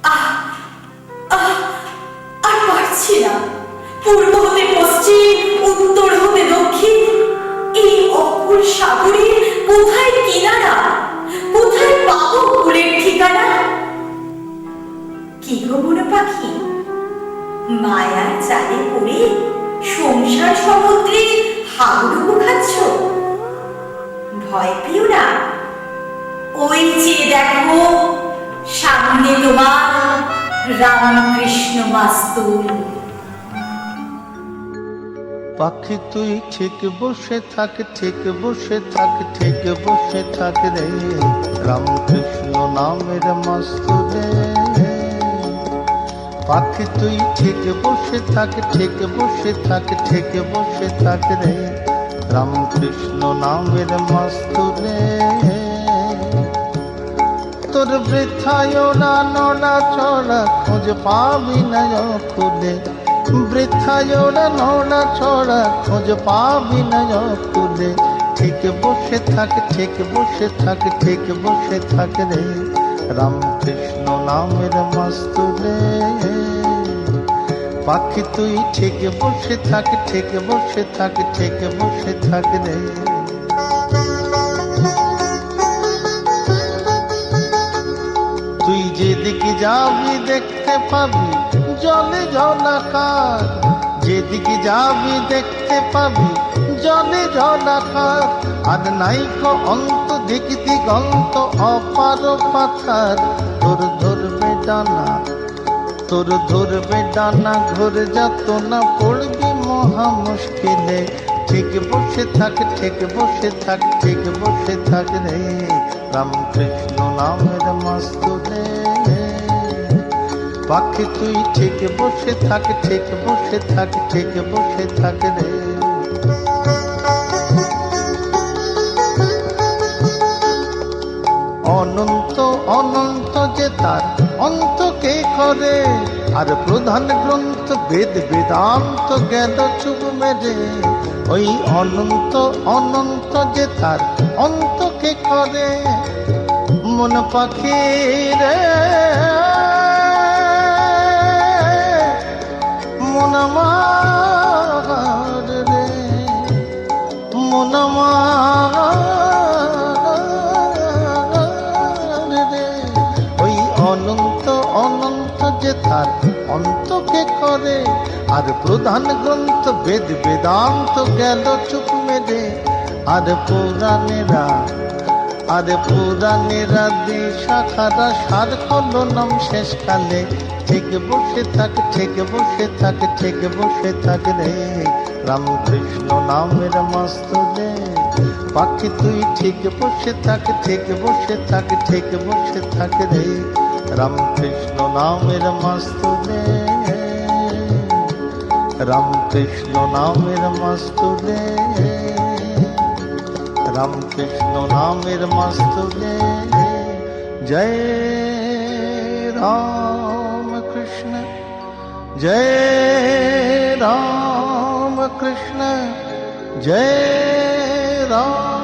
আহ আহ আর পারছি না। পূর্ব হতে পশ্চিম, উত্তর হতে দক্ষিণ, এই অকুল সাগরের কোথায় কিনারা, কোথায় পাবো কুলের ঠিকানা? কি গো বুড়ো পাখি, মায়ার জালে পড়ে সংসার সমুদ্রে হাবুডুবু খাচ্ছ? ভয় পেও না, ওই যে দেখো সামনে তোমার রামকৃষ্ণ মাস্তুল। পাখি তুই ঠিক বসে থাক, ঠিক বসে থাক, ঠিক বসে থাক রে, রামকৃষ্ণ নামের মাস্তুলে। পাখি তুই ঠিক বসে থাক, ঠিক বসে থাক, ঠিক বসে থাক রে, রামকৃষ্ণ নামের মাস্তুলে। তোর বৃথায় ওরা নড়া চড়া খোঁজ পাবি না খুলে, বৃথায় ওরা নড়া চড়া খোঁজ পাবি না খুলে। ঠিক বসে থাক, ঠিক বসে থাক, ঠিক বসে থাক রে, রামকৃষ্ণ নামের মাস্তুলে। পাখি তুই ঠিক বসে থাক, ঠিক বসে থাক, ঠিক বসে থাক রে। তুই যেদিকে যাবি দেখতে পাবি জলে জলাকার, যেদিকে যাবি দেখতে পাবি জলে জলাকার। আর নাইকো অন্ত দিক দিগন্ত অপার পাথার, তোর ধরবে ডানা, তোর ধরবে ডানা, ঘুরে যত না পড়বি মহা মুশকিলে। ঠিক বসে থাক, ঠিক বসে থাক, ঠিক বসে থাক রে, রামকৃষ্ণ নামের মাস্তুলে। পাখি তুই ঠিক বসে থাক, ঠিক বসে থাক, ঠিক বসে থাক রে। অনন্ত অনন্ত যে তার অন্ত কে করে, আর প্রধান গ্রন্থ বেদ বেদান্ত গেল চুপ মেরে। ওই অনন্ত অনন্ত যে তার অন্ত কে করে, মন পাখি রে মন আমার রে, মন আমার রে। ওই অনন্ত অনন্ত যে তার অন্তকে করে, আর প্রধান গ্রন্থ বেদ বেদান্ত গেল চুপ মেরে। আর পুরাণেরা, আর পুরাণেরা শাখারা সার করলো নাম শেষকালে। ঠিক বসে থাক, ঠিক বসে থাক, ঠিক বসে থাক রে, রামকৃষ্ণ নামের মাস্তুলে। পাখি তুই ঠিক বসে থাক, ঠিক বসে থাক, ঠিক বসে থাক রে, রামকৃষ্ণ নামের মাস্তুলে। রামকৃষ্ণ নামের মাস্তুলে, রামকৃষ্ণ নামের মাস্তুলে। জয় রাম কৃষ্ণ, জয় রাম কৃষ্ণ, জয় রাম।